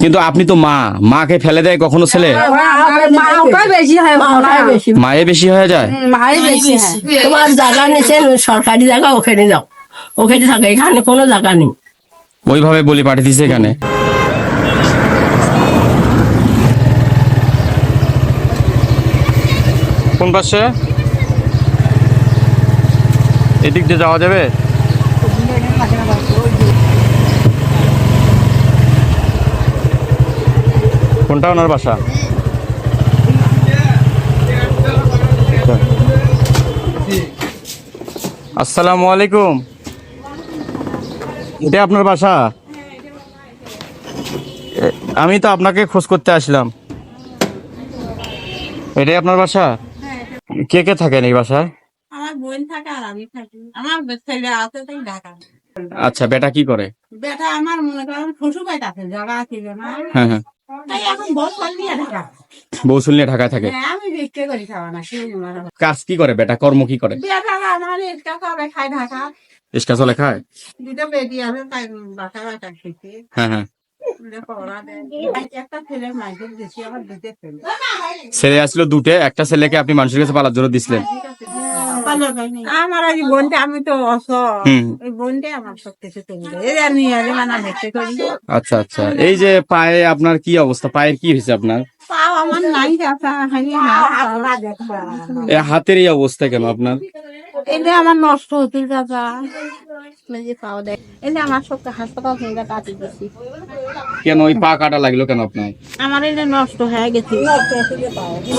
কিন্তু আপনি তো মা, মাকে ফেলে দেয় কখনো ছেলে? মায়ে বেশি হয়ে যায়। তোমার জায়গা নিয়েছেন সরকারি জায়গা, ওখানে যাও, ওখানে থাকো, এখানে কোনো জায়গা নেই। ওইভাবে বলি পাঠিয়ে দিছে এখানে। কোন পাশে? এদিক দিয়ে যাওয়া যাবে? কোনটা ওনার বাসা? আসসালামু আলাইকুম। এটা আপনার বাসা? আমি তো আপনাকে খোঁজ করতে আসলাম। এটাই আপনার বাসা? কে কে থাকেন এই বাসায়? আমার বোন থাকে আর আমি থাকি। আমার ছেলে আছে তাই ঢাকা। আচ্ছা, বেটা কি করে? বেটা আমার মনে করেন শ্বশুর বাড়িতে আছে, জায়গা ছিল না। হ্যাঁ হ্যাঁ। তাই এখন বউ নিয়ে ঢাকা। বৌসুল নিয়ে ঢাকায় থাকে। হ্যাঁ, আমি বিক্রি করি খাওয়া না, সেই আমার। কাজ কি করে বেটা? কর্ম কি করে? বেটা আমার ইটকা করে খায় ঢাকা। ইস্কা চলে খায়? দুটো বেটি আছে তাই বাসা বাসা খেতে। হ্যাঁ হ্যাঁ। পড়া দেয়। একটা ছেলে মাইকেল দিচ্ছি, আমার দুটো ছেলে। ছেলে আসলো দুটে, একটা ছেলেকে আপনি মানুষের কাছে পালার জন্য দিছিলেন। আমার ওই বোনটা, আমি তো হুম। ওই বোনটাই আমার সব কিছু চলবে, এরা নিয়ে এলে মানে দেখতে করি। আচ্ছা আচ্ছা। এই যে পায়ে আপনার কি অবস্থা? পায়ের কি হয়েছে আপনার? পাও আমার নাই যাতা, হাতের এই অবস্থা কেন আপনার? এটা আমার নষ্ট হতে যাতা, পাও দেয়। এটা আমার সব হাসপাতাল থেকে কাটি গেছি। কেন ওই পা কাটা লাগলো কেন আপনার? আমার এটা নষ্ট হয়ে গেছে,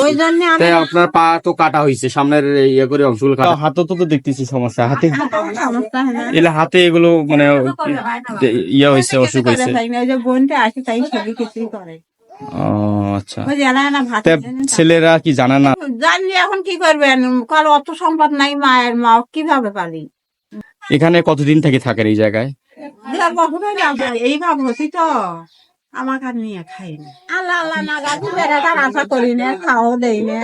ওই জন্য আমি। তাই আপনার পা তো কাটা হয়েছে, সামনের ইয়ে করে অংশগুলো কাটা। হাতে তো দেখতেছি সমস্যা, হাতে সমস্যা হয় না। এলে হাতে এগুলো মানে ইয়ে হয়েছে, অসুখ হয়েছে। ওই যে বোনটা আসে তাই সবই কিছুই করে। ও আচ্ছা। ওই জানা না ভাত ছেলেরা কি জানে না? জানলে এখন কি করবেন, কাল অত সম্পদ নাই, মায়ের মা কিভাবে পালি। এখানে কতদিন থেকে থাকেন এই জায়গায়? এইভাবে হতি তো আমার কাছে নিয়ে খাই না। আল্লাহ আল্লাহ না গাছি বেড়াটার আশা করি না, খাও দেই না।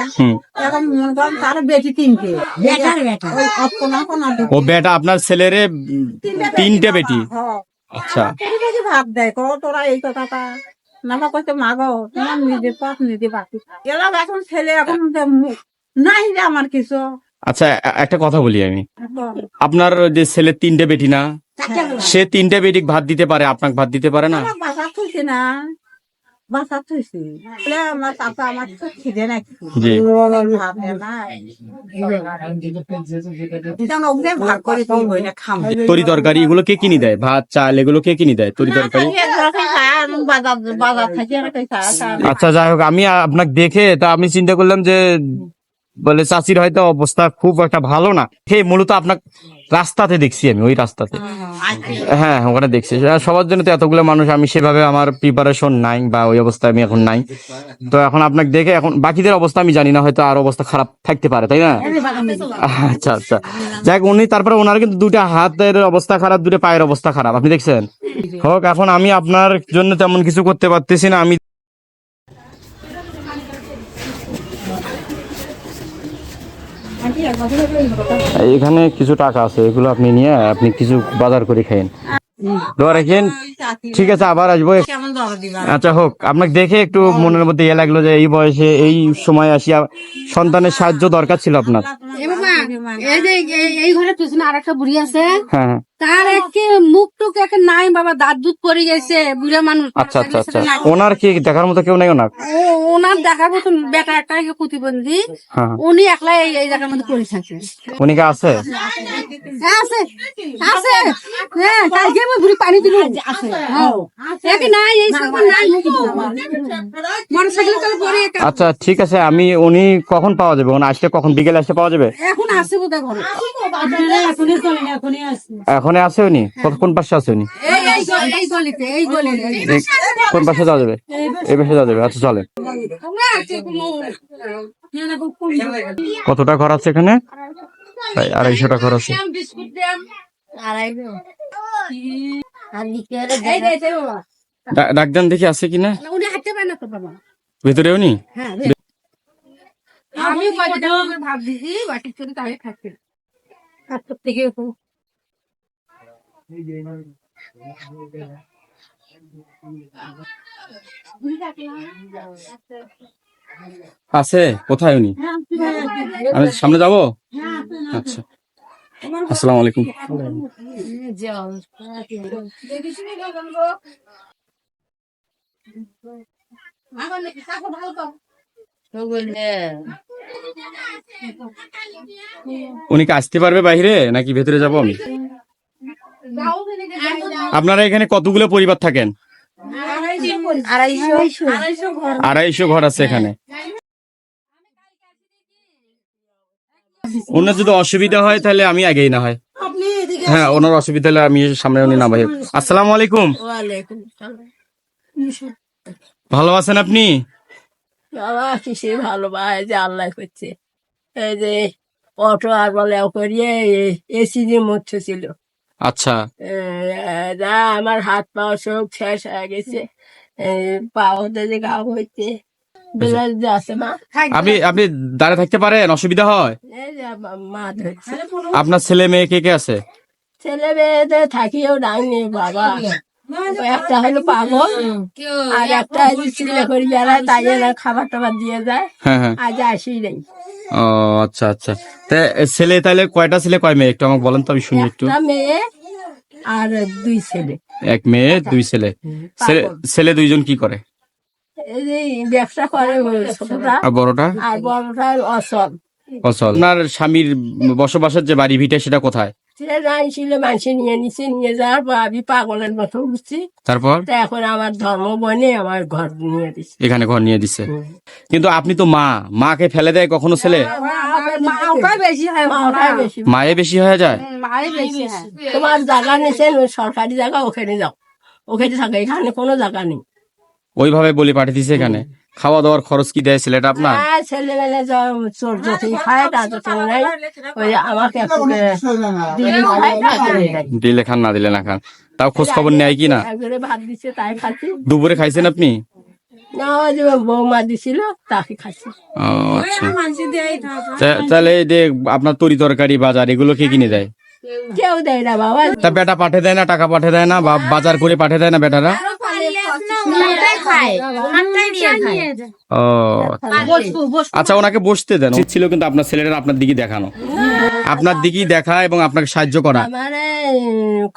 এখন মনে করেন তার বেটি তিনটে, ওই অপনা কোনা ও বেটা আপনার ছেলেরে তিনটে বেটি? আচ্ছা। ভাত দেয় কো তোরা এই কথাটা নামা কইতে মাগো তোমার নিজে পাপ নিজে বাকি এলাম। এখন ছেলে এখন নাই যে আমার কিছু। আচ্ছা, একটা কথা বলি আমি। আপনার যে ছেলে তিনটে বেটি না, সে তিনটে বেটি ভাত দিতে পারে, আপনাকে ভাত দিতে পারে না? বাসা থুইছি না, বাসা থুইছি আমার চাচা আমার খিদে নাই জি। ভাগ করে খাম। তরি তরকারি এগুলো কে কিনে দেয়? ভাত চাল এগুলো কে কিনে দেয়? তরি তরকারি? বাজার থেকে আচ্ছা, যাই হোক, আমি আপনাকে দেখে তা আমি চিন্তা করলাম যে বলে চাচির হয়তো অবস্থা খুব একটা ভালো না। মূলত আপনার রাস্তাতে দেখছি আমি, ওই রাস্তাতে। হ্যাঁ, ওখানে দেখছি। সবার জন্য তো এতগুলো মানুষ, আমি সেভাবে আমার প্রিপারেশন নাই বা ওই অবস্থায় আমি এখন নাই। তো এখন আপনাকে দেখে এখন বাকিদের অবস্থা আমি জানি না, হয়তো আর অবস্থা খারাপ থাকতে পারে, তাই না? আচ্ছা আচ্ছা। যাই হোক, উনি তারপরে ওনার কিন্তু দুটা হাতের অবস্থা খারাপ, দুটো পায়ের অবস্থা খারাপ, আপনি দেখছেন। হোক, এখন আমি আপনার জন্য তেমন কিছু করতে পারতেছি না। আমি এখানে কিছু টাকা আছে, এগুলো আপনি নিয়ে আপনি কিছু বাজার করে খাইন, দোয়া রাখেন। ঠিক আছে, আবার আসবো। আচ্ছা, হোক, আপনাকে দেখে একটু মনের মধ্যে ইয়ে লাগলো যে এই বয়সে এই সময় আসিয়া সন্তানের সাহায্য দরকার ছিল আপনার। এই ঘরে পিছনে আর একটা বুড়ি আছে, হ্যাঁ, তার একে মুখ টুক একে নাই বাবা, দাঁত দুধ পড়ে গেছে, বুড়া মানুষ। আচ্ছা আচ্ছা আচ্ছা। ওনার কি দেখার মতো কেউ নাই? ওনার ওনার দেখার মতো বেটা একটা প্রতিবন্ধী, হ্যাঁ, উনি একলাই এই জায়গার মধ্যে পড়ে থাকে। উনি কে আছে? হ্যাঁ, আছে আছে। হ্যাঁ, কালকে আমি বুড়ি পানি দিল আছে। একে নাই, এই সময় নাই মোটরসাইকেল করে পড়ে। আচ্ছা, ঠিক আছে। উনি কখন পাওয়া যাবে? উনি আসলে কখন? বিকেলে আসলে পাওয়া যাবে? এখন আসছে বোধহয় ঘরে। এখনই আছে উনি? কোন পাশে আছে উনি? এই গলিতে, এই গলিতে। কোন পাশে যাওয়া যাবে? এই পাশে যাওয়া যাবে। আচ্ছা, চলেন। কতটা খরচ এখানে? 250 টাকা খরচ। ডাক দেন দেখি আছে কিনা। উনি হাঁটতে পারে না তো বাবা। ভেতরে উনি? হ্যাঁ, আমি ভাব দিছি বাটির চলে তাই খাচ্ছি থেকে। আছে কোথায় উনি? আমি সামনে যাব। আচ্ছা, আসসালামু আলাইকুম। উনি কি আসতে পারবে বাইরে নাকি ভেতরে যাব আমি? আপনারা এখানে কতগুলো পরিবার থাকেন? 250 ঘর আছে এখানে। ওনার যদি অসুবিধা হয় তাহলে আমি আগেই না হয়। হ্যাঁ, ওনার অসুবিধা হলে আমি সামনে উনি না ভাই। আসসালামু আলাইকুম। ওয়ালাইকুম সালাম। ভালো আছেন আপনি? বাবা কিসে ভালো ভাই, যে আল্লাহ করছে। এই যে অটো আর বলে করিয়ে এসি দিয়ে মরছে ছিল। আচ্ছা, যা আমার হাত পা সব শেষ হয়ে গেছে। পাওতে যে ঘা হয়েছে বেলা যে আছে মা। আপনি আপনি দাঁড়িয়ে থাকতে পারেন? অসুবিধা হয়? এই যে মা ধরছে। আপনার ছেলে মেয়ে কে কে আছে? ছেলে মেয়েদের থাকিও ডাইনি বাবা। একটা হলো পাগল আর একটা চিল্লা করে বেড়ায়, তাই এরা খাবার টাবার দিয়ে যায়। হ্যাঁ হ্যাঁ। আজ আসি নেই। ও আচ্ছা আচ্ছা। তা ছেলে তাহলে কয়টা ছেলে কয় মেয়ে একটু আমাকে বলেন তো, আমি শুনি একটু। একটা মেয়ে আর 2 ছেলে। এক মেয়ে 2 ছেলে। ছেলে 2জন কি করে? এই যে ব্যবসা করে ছোটটা, আর বড়টা? আর বড়টা অসল। অচল। আপনার স্বামীর বসবাসের যে বাড়ি ভিটা সেটা কোথায়? সে জানছিল মানুষে নিয়ে নিছে, নিয়ে যাওয়ার পর আমি পাগলের মতো উঠছি। তারপর তা এখন আমার ধর্ম বনে আমার ঘর নিয়ে দিচ্ছে। এখানে ঘর নিয়ে দিচ্ছে। কিন্তু আপনি তো মা, মাকে ফেলে দেয় কখনো ছেলে? ওটাই বেশি হয়, ওটাই বেশি। মায়ে বেশি হয়ে যায়। মাই বেশি হয়। তোমার জায়গা নিয়েছেন সরকারি জায়গা, ওখানে যাও, ওখানে থাকে, এখানে কোনো জায়গা নেই। ওইভাবে বলে পাঠিয়ে দিছে এখানে। খাওয়া দাওয়ার খরচ কি দেয় ছেলেটা আপনার? ছেলেবেলে চোর যতই খায় তা তো নাই। ওই আমাকে একটু দিলে খায়, না দিলে নাই। দিলে খান না দিলে না খান, তাও খোঁজ খবর নেয় কি না? একবারে ভাত দিচ্ছে তাই খাচ্ছি। দুপুরে খাইছেন আপনি? না, ওই যে বৌমা দিছিল তাকে খাচ্ছি। ও আচ্ছা। তাহলে এই যে আপনার তরি তরকারি বাজার এগুলো কে কিনে দেয়? কেউ দেয় না বাবা। তা বেটা পাঠিয়ে দেয় না, টাকা পাঠিয়ে দেয় না, বা বাজার করে পাঠিয়ে দেয় না বেটারা? ও আচ্ছা, ওনাকে বসতে দেন। উচিত ছিল কিন্তু আপনার ছেলেটা আপনার দিকে দেখানো, আপনার দিকেই দেখা এবং আপনাকে সাহায্য করা। আমার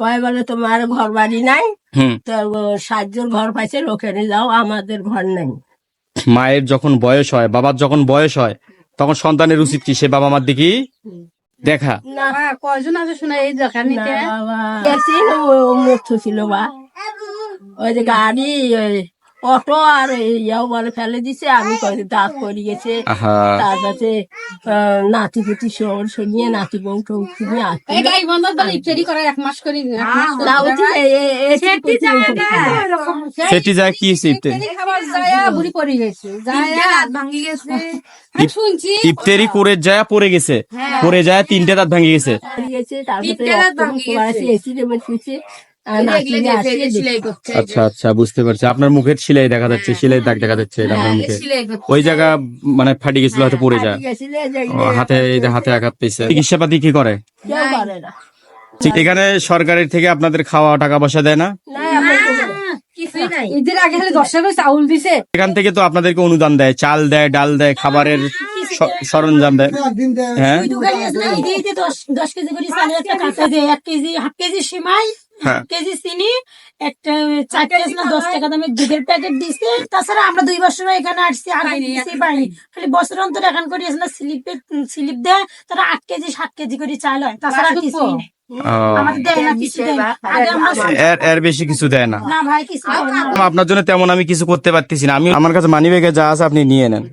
কয় বলে তোমার ঘর বাড়ি নাই, হুম। তো সাহায্যর ঘর পাইছে, ওখানে যাও, আমাদের ঘর নাই। মায়ের যখন বয়স হয়, বাবার যখন বয়স হয়, তখন সন্তানের উচিত কি সে বাবা মার দিকেই দেখা? না কয়জন আছে শোনা এই দোকানে? বাবা মুক্ত ছিল বা ওই যে গাড়ি অটো আর ইয়াও বলে ফেলে দিছে। আমি দাঁত পড়ে গেছে, আহা, তার কাছে নাতি পুতি নিয়ে নাতি বউ টৌ নিয়ে আসছে। গাড়ি বন্ধ করে ইফতারি করে 1 মাস করে সেটি যায় কি শীতে খাবার যায় বুড়ি পড়ে গেছে, যায় হাত ভাঙি গেছে। আমি শুনছি ইফতারি করে যায় পড়ে গেছে, পড়ে যায় 3টে দাঁত ভেঙে গেছে। আচ্ছা আচ্ছা, বুঝতে পারছি। আপনার মুখের সেলাই দেখা যাচ্ছে, সেলাই দাগ দেখা যাচ্ছে এটা আপনার মুখে। ওই জায়গা মানে ফাটি গেছিল, হয়তো পড়ে যায়। ও, হাতে হাতে আঘাত পেয়েছে। চিকিৎসা পাতি কি করে? এখানে সরকারের থেকে আপনাদের খাওয়া টাকা পয়সা দেয় না? ঈদের আগে খালি 10 টাকা চাউল দিছে। এখান থেকে তো আপনাদেরকে অনুদান দেয়, চাল দেয়, ডাল দেয়, খাবারের সরঞ্জাম দেয়। হ্যাঁ 10 কেজি করে চালের একটা কাঁচা দেয়, 1 কেজি, হাফ কেজি সিমাই, হ্যাঁ। 1 কেজি চিনি, একটা 4 কেজি না 10 টাকা দামের দুধের প্যাকেট দিচ্ছে। তাছাড়া আমরা 2 বছর এখানে আসছি আর কিছুই পাইনি। খালি বছর অন্তর এখন করে স্লিপ দেয়, তারা 8 কেজি 7 কেজি করে চাল হয়, তাছাড়া কিছুই নেই। আমাদের দেয় না, কিছু দেয় না। আগে আমরা এর বেশি কিছু দেয় না। না ভাই, কিছু দেয় না। আপনার জন্য তেমন আমি কিছু করতে পারতেছি না। আমি আমার কাছে মানি ব্যাগে যা আছে আপনি নিয়ে নেন।